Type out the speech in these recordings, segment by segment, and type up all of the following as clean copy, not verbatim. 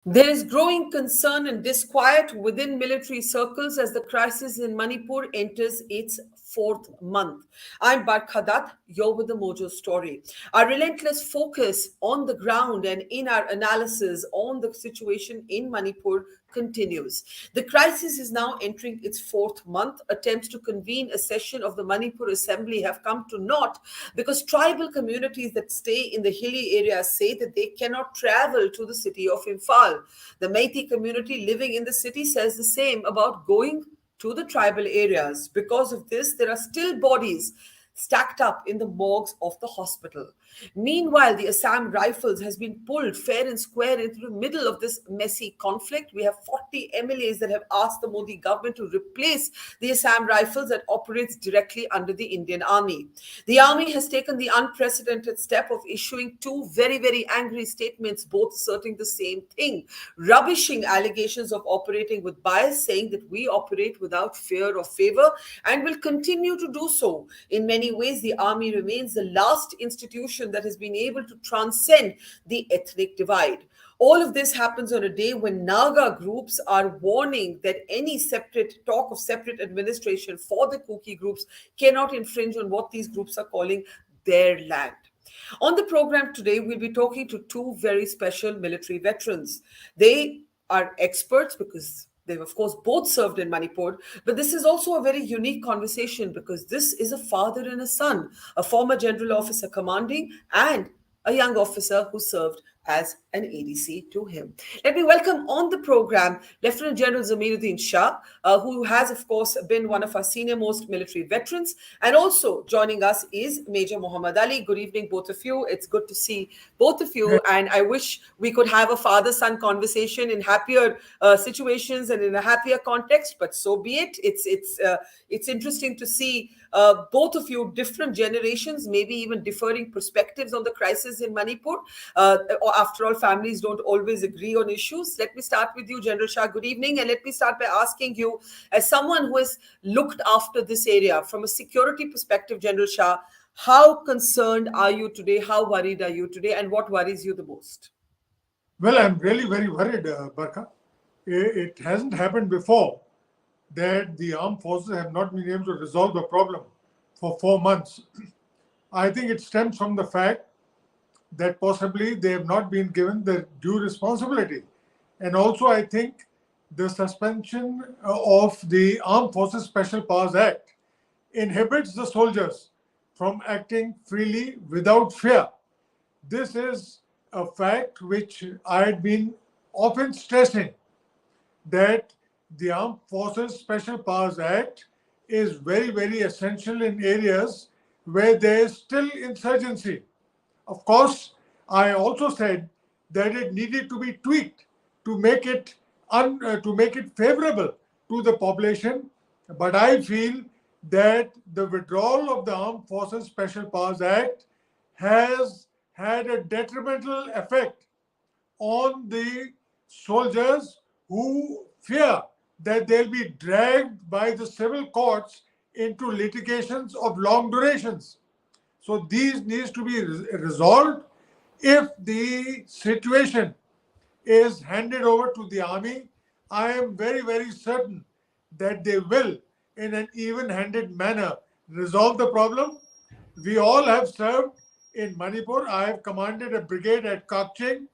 There is growing concern and disquiet within military circles as the crisis in Manipur enters its fourth month. I'm Barkha Dutt, you're with the Mojo story. Our relentless focus on the ground and in our analysis on the situation in Manipur continues. The crisis is now entering its fourth month. Attempts to convene a session of the Manipur Assembly have come to naught because tribal communities that stay in the hilly areas say that they cannot travel to the city of Imphal. The Meitei community living in the city says the same about going to the tribal areas. Because of this, there are still bodies stacked up in the morgues of the hospital. Meanwhile, the Assam Rifles has been pulled fair and square into the middle of this messy conflict. We have 40 MLAs that have asked the Modi government to replace the Assam Rifles that operates directly under the Indian Army. The army has taken the unprecedented step of issuing two very, very angry statements, both asserting the same thing, rubbishing allegations of operating with bias, saying that we operate without fear or favor and will continue to do so. In many ways, the army remains the last institution that has been able to transcend the ethnic divide. All of this happens on a day when Naga groups are warning that any separate talk of separate administration for the Kuki groups cannot infringe on what these groups are calling their land. On the program today, we'll be talking to two very special military veterans. They are experts because they've, of course, both served in Manipur, but this is also a very unique conversation because this is a father and a son, a former general officer commanding and a young officer who served as an ADC to him. Let me welcome on the program Lieutenant General Zameer Shah, who has, of course, been one of our senior most military veterans. And also joining us is Major Mohommed Ali. Good evening, both of you. It's good to see both of you. And I wish we could have a father-son conversation in happier situations and in a happier context, but so be it. It's interesting to see both of you, different generations, maybe even differing perspectives on the crisis in Manipur. After all, families don't always agree on issues. Let me start with you, General Shah. Good evening. And let me start by asking you, as someone who has looked after this area from a security perspective, General Shah, how concerned are you today? How worried are you today? And what worries you the most? Well, I'm really very worried, Barkha. It hasn't happened before that the armed forces have not been able to resolve the problem for 4 months. I think it stems from the fact that possibly they have not been given the due responsibility. And also, I think the suspension of the Armed Forces Special Powers Act inhibits the soldiers from acting freely without fear. This is a fact which I had been often stressing, that the Armed Forces Special Powers Act is very, very essential in areas where there is still insurgency. Of course, I also said that it needed to be tweaked to make it to make it favorable to the population. But I feel that the withdrawal of the Armed Forces Special Powers Act has had a detrimental effect on the soldiers who fear that they'll be dragged by the civil courts into litigations of long durations. So these needs to be resolved. If the situation is handed over to the army, I am very, very certain that they will, in an even-handed manner, resolve the problem. We all have served in Manipur. I have commanded a brigade at Kakching.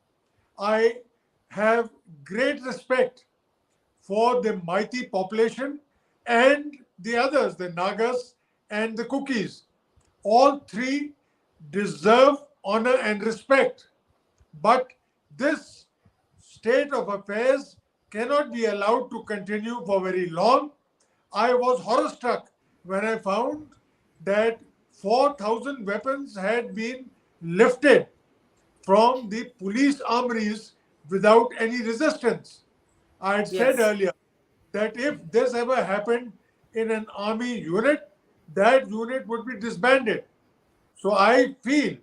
I have great respect for the Meitei population and the others, the Nagas and the Kukis. All three deserve honor and respect. But this state of affairs cannot be allowed to continue for very long. I was horror struck when I found that 4,000 weapons had been lifted from the police armories without any resistance. I had said Yes. earlier that if this ever happened in an army unit, that unit would be disbanded. So I feel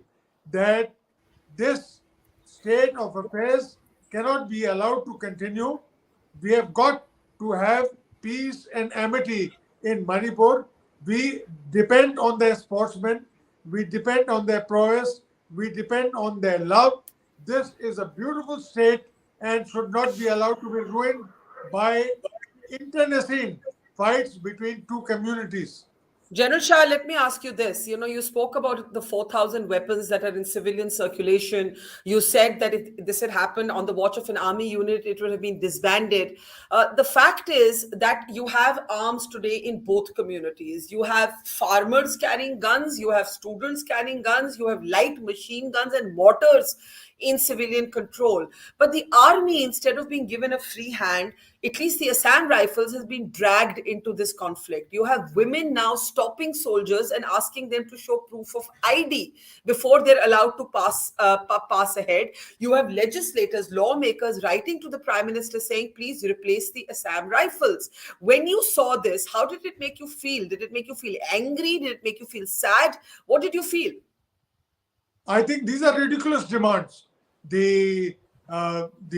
that this state of affairs cannot be allowed to continue. We have got to have peace and amity in Manipur. We depend on their sportsmen, we depend on their prowess, we depend on their love. This is a beautiful state and should not be allowed to be ruined by internecine fights between two communities. General Shah, let me ask you this. You know, you spoke about the 4,000 weapons that are in civilian circulation. You said that if this had happened on the watch of an army unit, it would have been disbanded. The fact is that you have arms today in both communities. You have farmers carrying guns, you have students carrying guns, you have light machine guns and mortars in civilian control. But the army, instead of being given a free hand, at least the Assam Rifles has been dragged into this conflict. You have women now stopping soldiers and asking them to show proof of ID before they're allowed to pass ahead. You have legislators, lawmakers writing to the Prime Minister saying, please replace the Assam Rifles. When you saw this, how did it make you feel? Did it make you feel angry? Did it make you feel sad? What did you feel? I think these are ridiculous demands. The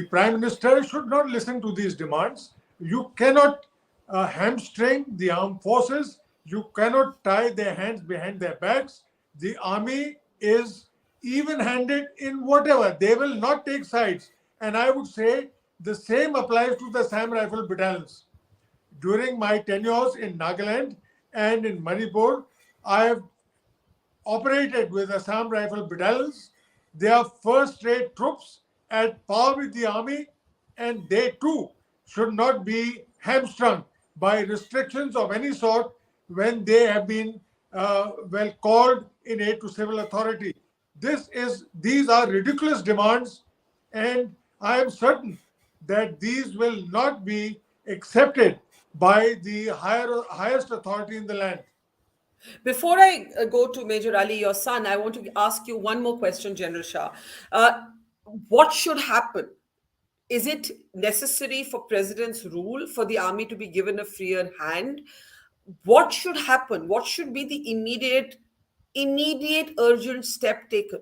prime minister should not listen to these demands. You cannot hamstring the armed forces. You cannot tie their hands behind their backs. The army is even-handed in whatever. They will not take sides. And I would say the same applies to the Assam Rifle battalions. During my tenures in Nagaland and in Manipur, I have operated with Assam Rifle battalions. They are first-rate troops at par with the army, and they too should not be hamstrung by restrictions of any sort when they have been called in aid to civil authority. These are ridiculous demands, and I am certain that these will not be accepted by the highest authority in the land. Before I go to Major Ali, your son, I want to ask you one more question, General Shah. Uh, what should happen? Is it necessary for president's rule for the army to be given a freer hand? What should happen? What should be the immediate urgent step taken?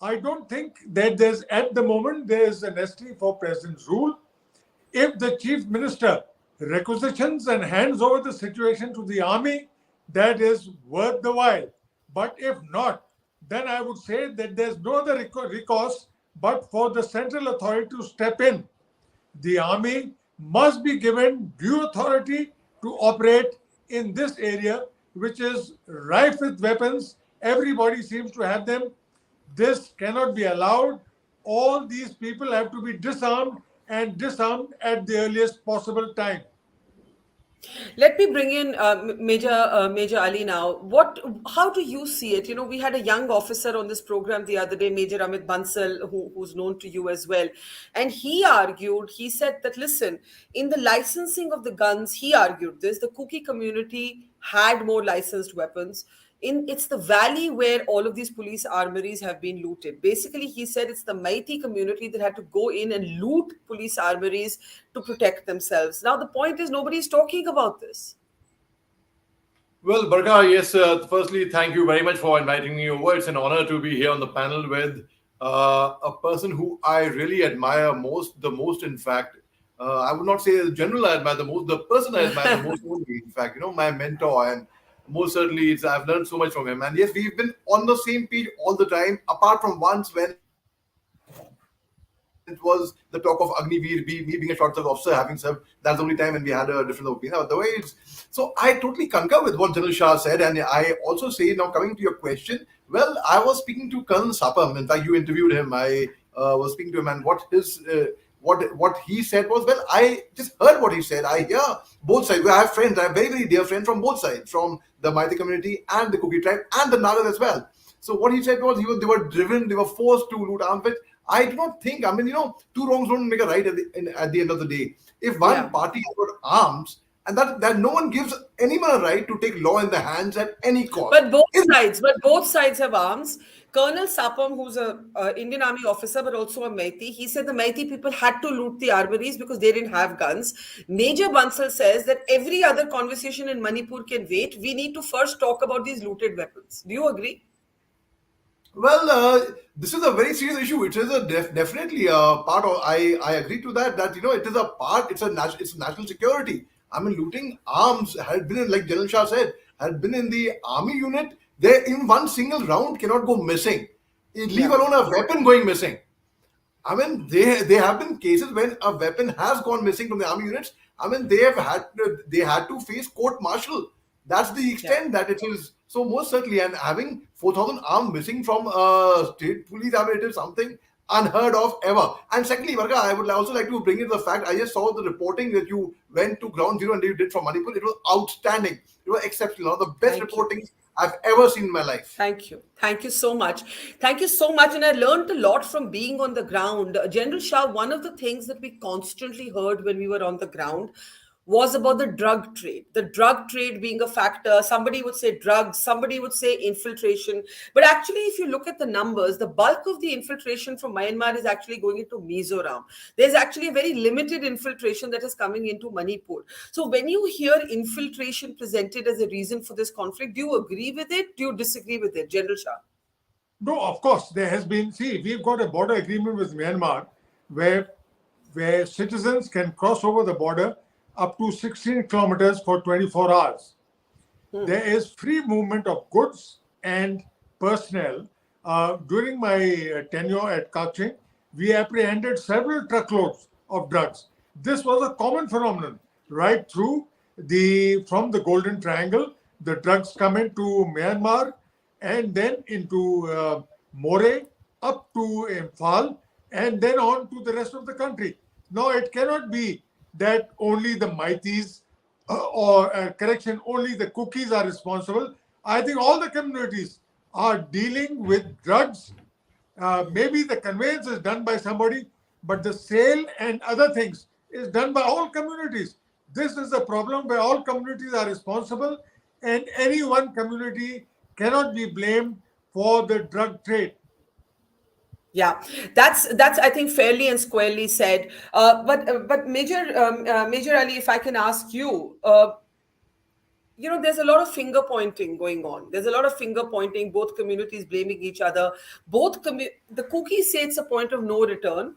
I don't think that at the moment, there is a necessity for president's rule. If the chief minister requisitions and hands over the situation to the army, that is worth the while. But if not, then I would say that there's no other recourse but for the central authority to step in. The army must be given due authority to operate in this area, which is rife with weapons. Everybody seems to have them. This cannot be allowed. All these people have to be disarmed and disarmed at the earliest possible time. Let me bring in Major Ali now. How do you see it? You know, we had a young officer on this program the other day, Major Amit Bansal, who's known to you as well, and he argued. He said that listen, in the licensing of the guns, he argued this: the Kuki community had more licensed weapons. It's the valley where all of these police armories have been looted. Basically, he said it's the meitei community that had to go in and loot police armories to protect themselves. Now the point is nobody's talking about this. Well, Barkha, yes, firstly, thank you very much for inviting me over. It's an honor to be here on the panel with a person who I really admire the most, in fact. I would not say the general I admire the most, the person I admire the most only, in fact, my mentor. And most certainly, I've learned so much from him. And yes, we've been on the same page all the time, apart from once when it was the talk of Agniveer, me being a short service officer, having served. That's the only time when we had a different opinion. Otherwise, so I totally concur with what General Shah said. And I also say, now coming to your question, well, I was speaking to Colonel Sapam. In fact, you interviewed him. I was speaking to him, and what he said was, well, I just heard what he said. I hear both sides. I have friends, I have very, very dear friends from both sides, from the Meitei community and the Kuki tribe and the Nagas as well. So what he said was they were driven, they were forced to loot arms. Which I do not think, two wrongs don't make a right at the end of the day. If one Yeah. party has got arms, and that no one gives anyone a right to take law in their hands at any cost. But both sides have arms. Colonel Sapam, who's a Indian Army officer but also a Meitei, he said the Meitei people had to loot the armories because they didn't have guns. Major Bansal says that every other conversation in Manipur can wait. We need to first talk about these looted weapons. Do you agree? Well, this is a very serious issue. It is definitely a part of. I agree to that. That it is a part. It's national security. I mean, looting arms had been like General Shah said, had been in the army unit. There, in one single round, cannot go missing. Leave Yeah. alone a weapon going missing. I mean, they have been cases when a weapon has gone missing from the army units. I mean, they had to face court martial. That's the Yeah. extent that it is. So most certainly, and having 4,000 armed missing from state police, I mean, it is something unheard of ever. And secondly, Varga, I would also like to bring in the fact I just saw the reporting that you went to ground zero and you did from Manipur. It was outstanding. It was exceptional. One of the best Thank you. reporting I've ever seen in my life. Thank you. Thank you so much. Thank you so much. And I learned a lot from being on the ground. General Shah, one of the things that we constantly heard when we were on the ground was about the drug trade. The drug trade being a factor. Somebody would say drugs, somebody would say infiltration. But actually, if you look at the numbers, the bulk of the infiltration from Myanmar is actually going into Mizoram. There's actually a very limited infiltration that is coming into Manipur. So when you hear infiltration presented as a reason for this conflict, do you agree with it? Do you disagree with it, General Shah? No, of course, there has been. See, we've got a border agreement with Myanmar where citizens can cross over the border up to 16 kilometers for 24 hours. There is free movement of goods and personnel. During my tenure at Kaching, we apprehended several truckloads of drugs. This was a common phenomenon right through from the Golden Triangle. The drugs come into Myanmar and then into More, up to Imphal, and then on to the rest of the country. Now, it cannot be that only the Meiteis correction, only the Kukis are responsible. I think all the communities are dealing with drugs. Maybe the conveyance is done by somebody, but the sale and other things is done by all communities. This is a problem where all communities are responsible, and any one community cannot be blamed for the drug trade. Yeah, that's I think fairly and squarely said. But Major Ali, if I can ask you, there's a lot of finger pointing going on. There's a lot of finger pointing, both communities blaming each other. The Kukis say it's a point of no return.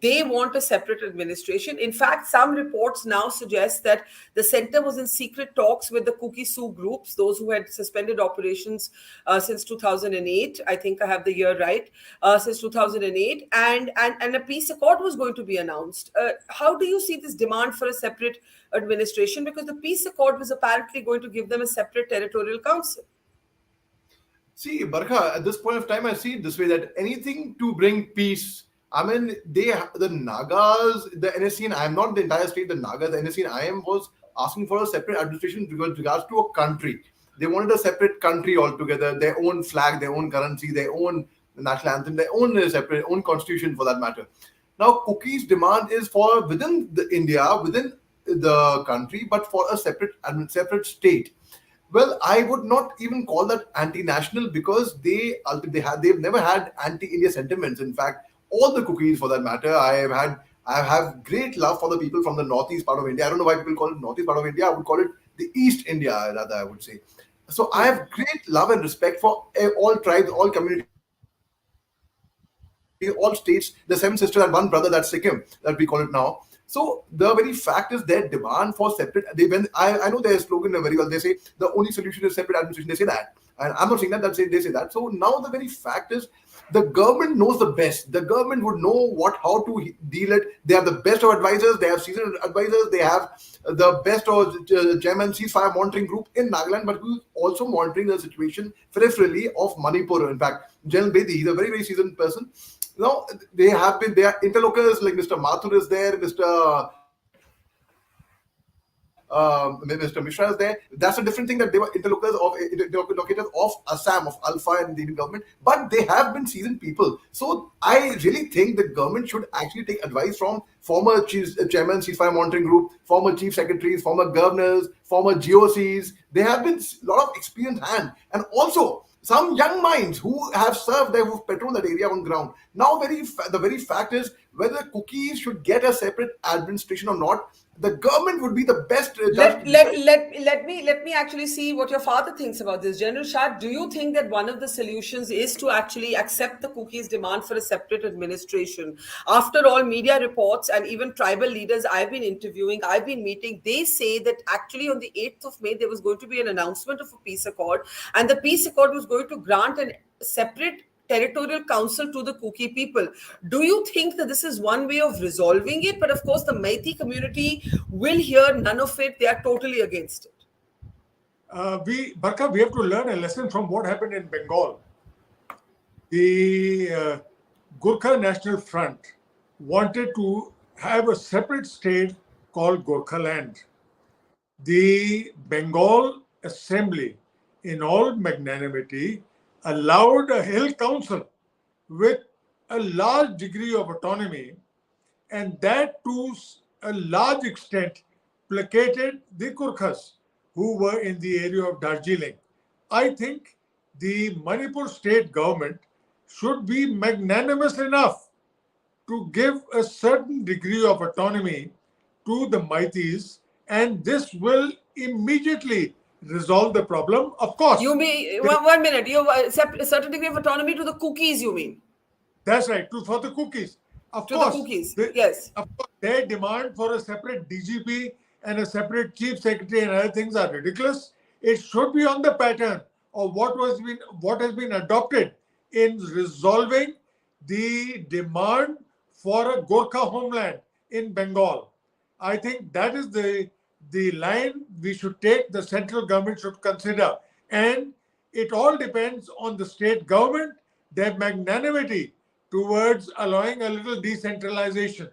They want a separate administration. In fact, some reports now suggest that the center was in secret talks with the Kuki Sioux groups, those who had suspended operations since 2008. I think I have the year right, since 2008, and a peace accord was going to be announced. How do you see this demand for a separate administration? Because the peace accord was apparently going to give them a separate territorial council. See, Barkha, at this point of time, I see it this way that anything to bring peace. I mean, the Nagas, the NSC and I am not the entire state, the Nagas, the NSC and I am was asking for a separate administration with regards to a country. They wanted a separate country altogether, their own flag, their own currency, their own national anthem, their own separate, own constitution for that matter. Now, Cookie's demand is for within India, within the country, but for a separate state. Well, I would not even call that anti-national because they've never had anti-India sentiments. In fact, all the Cookies, for that matter, I have great love for the people from the northeast part of India. I don't know why people call it northeast part of India. I would call it the East India, rather. I would say. So I have great love and respect for all tribes, all communities, all states. The seven sisters and one brother, that's Sikkim, that we call it now. So the very fact is their demand for separate. I know their slogan very well. They say the only solution is separate administration. They say that, and I'm not saying that. They say that. So now the very fact is the government knows the best. The government would know how to deal it. They have the best of advisors. They have seasoned advisors. They have the best of German ceasefire monitoring group in Nagaland, but who's also monitoring the situation peripherally of Manipur. In fact, General Bedi, he's a very, very seasoned person. Now, they are interlocutors like Mr. Mathur is there, Mr. Mishra is there. That's a different thing that they were interlocutors of Assam, of Alpha and the Indian government, but they have been seasoned people. So I really think the government should actually take advice from former chairman, ceasefire monitoring group, former chief secretaries, former governors, former GOCs. They have been a lot of experienced hand, and also some young minds who have served there, who've patrolled that area on ground. Now, the very fact is whether Cookies should get a separate administration or not. The government would be the best judge. Let me actually see what your father thinks about this. General Shah, do you think that one of the solutions is to actually accept the Cookie's demand for a separate administration? After all, media reports and even tribal leaders I've been interviewing, I've been meeting, they say that actually on the 8th of May, there was going to be an announcement of a peace accord, and the peace accord was going to grant a separate territorial council to the Kuki people. Do you think that this is one way of resolving it? But of course, the Meitei community will hear none of it. They are totally against it. Barkha, we have to learn a lesson from what happened in Bengal. The Gurkha National Front wanted to have a separate state called Gurkhaland. The Bengal Assembly, in all magnanimity, allowed a hill council with a large degree of autonomy, and that to a large extent placated the Gurkhas who were in the area of Darjeeling. I think the Manipur state government should be magnanimous enough to give a certain degree of autonomy to the Meiteis, and this will immediately resolve the problem. Of course, You mean, one minute, you have a certain degree of autonomy to the Kukis, you mean? that's right, for the Kukis. To the Kukis, yes. Of course, their demand for a separate DGP and a separate chief secretary and other things are ridiculous. It should be on the pattern of what has been adopted in resolving the demand for a Gorkha homeland in Bengal. I think that is the line we should take, the central government should consider. And it all depends on the state government, their magnanimity towards allowing a little decentralization.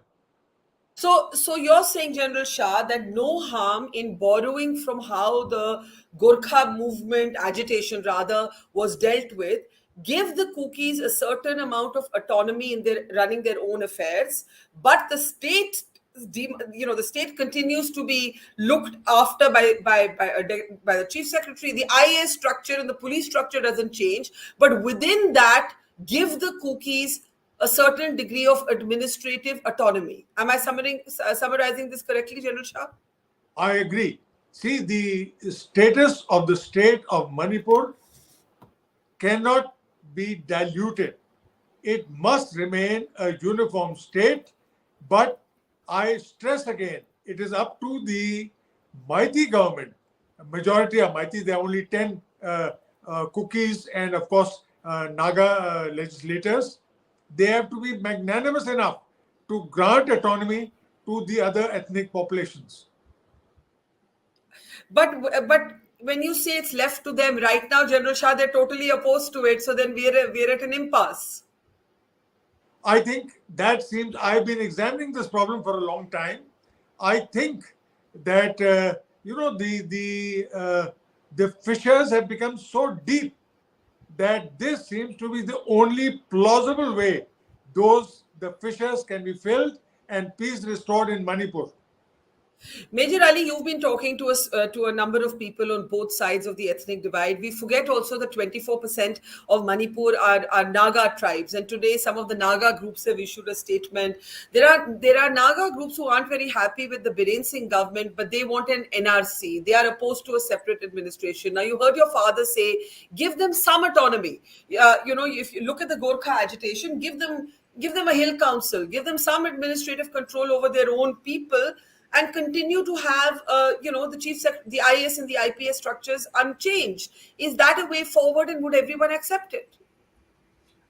So you're saying, General Shah, that no harm in borrowing from how the Gorkha movement, agitation rather, was dealt with, give the Kukis a certain amount of autonomy in their running their own affairs, but the state, the state continues to be looked after by the chief secretary. The IA structure and the police structure doesn't change, but within that, give the Kukis a certain degree of administrative autonomy. Am I summarizing this correctly, General Shah? I agree. See, the status of the state of Manipur cannot be diluted. It must remain a uniform state, but I stress again, it is up to the Meitei government. A majority of Meitei, there are only 10 Kukis and of course Naga legislators. They have to be magnanimous enough to grant autonomy to the other ethnic populations. But when you say it's left to them right now, General Shah, they're totally opposed to it. So then we're at an impasse. I think that seems, I've been examining this problem for a long time. I think that the fissures have become so deep that this seems to be the only plausible way the fissures can be filled and peace restored in Manipur. Major Ali, you've been talking to us to a number of people on both sides of the ethnic divide. We forget also that 24% of Manipur are Naga tribes, and today some of the Naga groups have issued a statement. There are Naga groups who aren't very happy with the Biren Singh government, but they want an NRC. They are opposed to a separate administration. Now, you heard your father say, give them some autonomy. If you look at the Gorkha agitation, give them a hill council, give them some administrative control over their own people, and continue to have, the IS and the IPS structures unchanged. Is that a way forward, and would everyone accept it?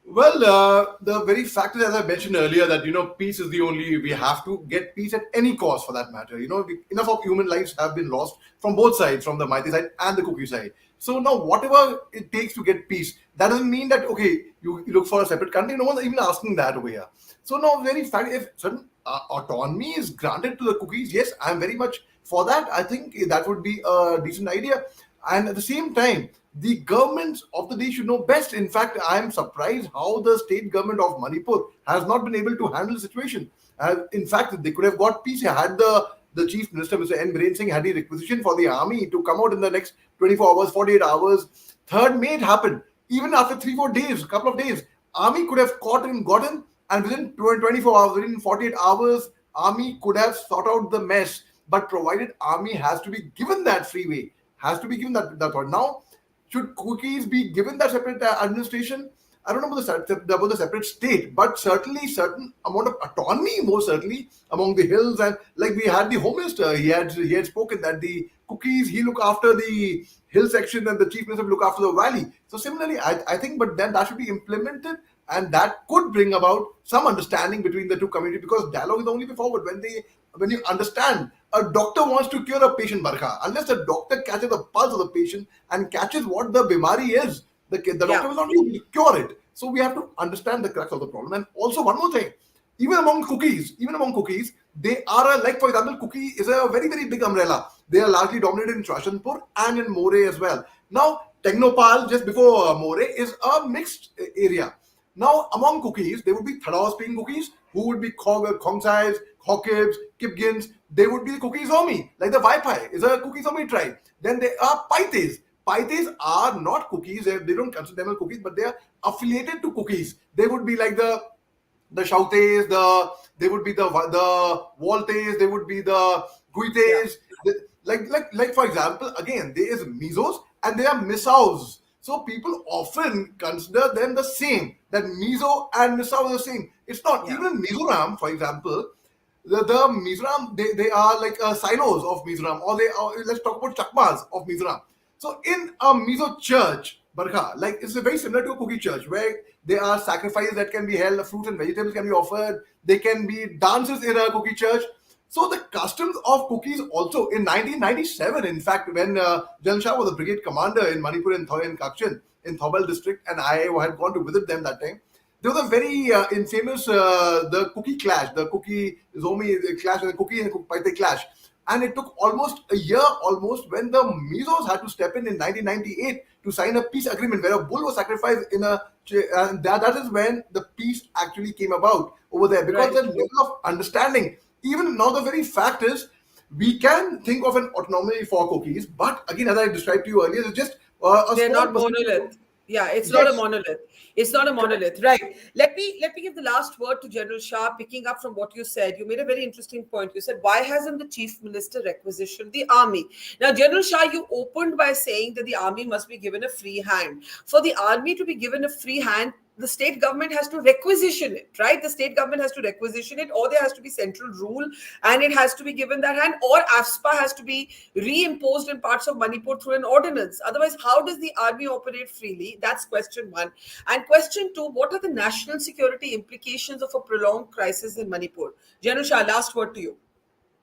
Well, the very fact is, as I mentioned earlier, that peace is the only. We have to get peace at any cost, for that matter. Enough of human lives have been lost from both sides, from the Meitei side and the Kuki side. So now, whatever it takes to get peace, that doesn't mean that you look for a separate country. No one's even asking that over here. So now, very fact, if certain autonomy is granted to the Kukis, yes, I'm very much for that. I think that would be a decent idea. And at the same time, the governments of the day should know best. In fact, I am surprised how the state government of Manipur has not been able to handle the situation. In fact, they could have got peace had the chief minister, Mr. N. Biren Singh, had a requisition for the army to come out in the next 24 hours, 48 hours. 3rd May it happened. Even after 3-4 days, a couple of days, army could have gotten, and within 24 hours, within 48 hours, army could have sought out the mess. But provided army has to be given that freeway, has to be given that thought. Now, should Kukis be given that separate administration? I don't know about the separate state, but certainly certain amount of autonomy, most certainly among the hills. And like we had the Home Minister, he had spoken that the Kukis, he look after the hill section and the Chief Minister will look after the valley. So similarly, I think, but then that should be implemented, and that could bring about some understanding between the two communities, because dialogue is the only way forward. When you understand, a doctor wants to cure a patient, Barkha. Unless the doctor catches the pulse of the patient and catches what the bimari is, the doctor Yeah. will not be able to cure it. So we have to understand the crux of the problem. And also one more thing, even among cookies, they are like, for example, cookie is a very, very big umbrella. They are largely dominated in Shashanpur and in More as well. Now, Technopal, just before More, is a mixed area. Now, among cookies, there would be Thadawa speaking cookies, who would be Khongsais, Hawkibs, Kipgins. They would be the cookies Zomi, like the Vaipai is a cookie Zomi tribe. Then there are Paites. Paites are not cookies, they don't consider them as cookies, but they are affiliated to cookies. They would be like the Shautes, they would be the Waltes, they would be the Yeah. Guites. Like for example, again, there is Mizos and there are Misaos. So people often consider them the same. That Mizo and Misao are the same. It's not. Yeah. Even in Mizoram, for example, the Mizoram, they are like silos of Mizoram, or let's talk about Chakmas of Mizoram. So in a Mizo church, Barkha, like it's very similar to a cookie church, where there are sacrifices that can be held, fruits and vegetables can be offered, there can be dances in a cookie church. So the customs of cookies also in 1997, in fact, when Jan Shah was a brigade commander in Manipur and Kakshin in Thobal district, and I had gone to visit them that time. There was a very infamous the cookie clash, the cookie Zomi clash, and the cookie and Paite clash, and it took almost a year, almost, when the Mizos had to step in 1998 to sign a peace agreement where a bull was sacrificed in a, and that is when the peace actually came about over there, because Right. the level of understanding. Even now, the very fact is, we can think of an autonomy for cookies, but again, as I described to you earlier, it's just a They're small not percentage of. monolith. Yeah, it's not a Yes, monolith. It's not a correct. monolith, right? Let me give the last word to General Shah. Picking up from what you said, you made a very interesting point. You said, why hasn't the chief minister requisitioned the army? Now, General Shah, you opened by saying that the army must be given a free hand. For the army to be given a free hand, the state government has to requisition it, right? The state government has to requisition it, or there has to be central rule and it has to be given that hand, or AFSPA has to be reimposed in parts of Manipur through an ordinance. Otherwise, how does the army operate freely? That's question one. And question two, what are the national security implications of a prolonged crisis in Manipur? General Shah, last word to you.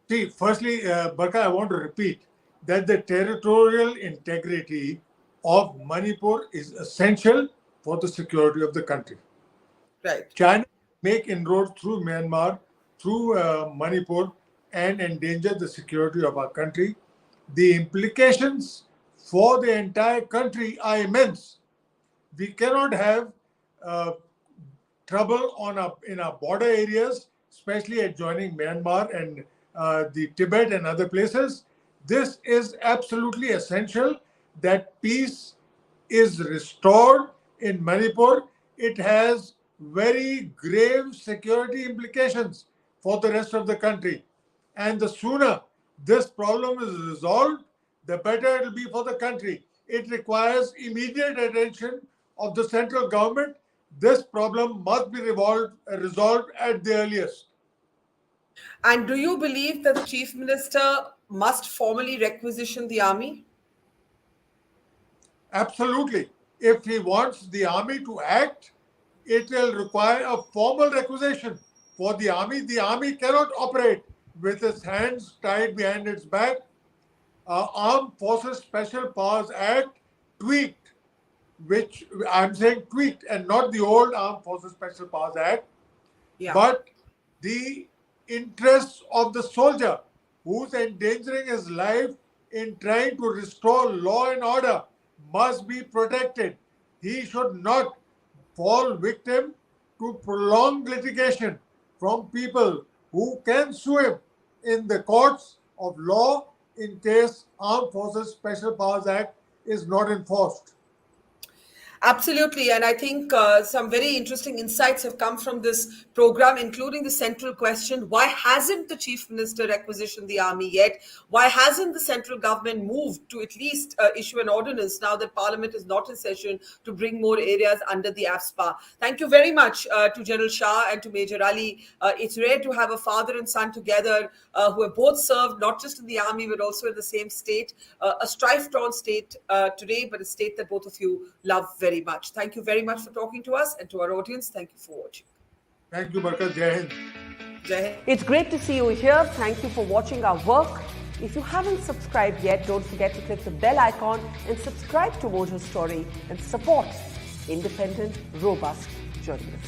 See, firstly, Barkha, I want to repeat that the territorial integrity of Manipur is essential for the security of the country. Right. China make inroads through Myanmar, through Manipur, and endanger the security of our country. The implications for the entire country are immense. We cannot have uh, trouble in our border areas, especially adjoining Myanmar and the Tibet and other places. This is absolutely essential that peace is restored in Manipur. It has very grave security implications for the rest of the country. And the sooner this problem is resolved, the better it will be for the country. It requires immediate attention of the central government. This problem must be resolved at the earliest. And do you believe that the chief minister must formally requisition the army? Absolutely. If he wants the army to act, it will require a formal requisition for the army. The army cannot operate with its hands tied behind its back. Armed Forces Special Powers Act tweaked, which I'm saying tweaked and not the old Armed Forces Special Powers Act, Yeah. but the interests of the soldier who's endangering his life in trying to restore law and order must be protected. He should not fall victim to prolonged litigation from people who can sue him in the courts of law in case Armed Forces Special Powers Act is not enforced. Absolutely. And I think some very interesting insights have come from this program, including the central question: why hasn't the chief minister requisitioned the army yet? Why hasn't the central government moved to at least issue an ordinance now that parliament is not in session to bring more areas under the AFSPA? Thank you very much to General Shah and to Major Ali. It's rare to have a father and son together who have both served not just in the army but also in the same state, a strife-torn state today, but a state that both of you love very much. Thank you very much for talking to us, and to our audience, thank you for watching. Thank you, Barkha. Jai Hind. Jai Hind. It's great to see you here. Thank you for watching our work. If you haven't subscribed yet, don't forget to click the bell icon and subscribe to Mojo Story and support independent, robust journalism.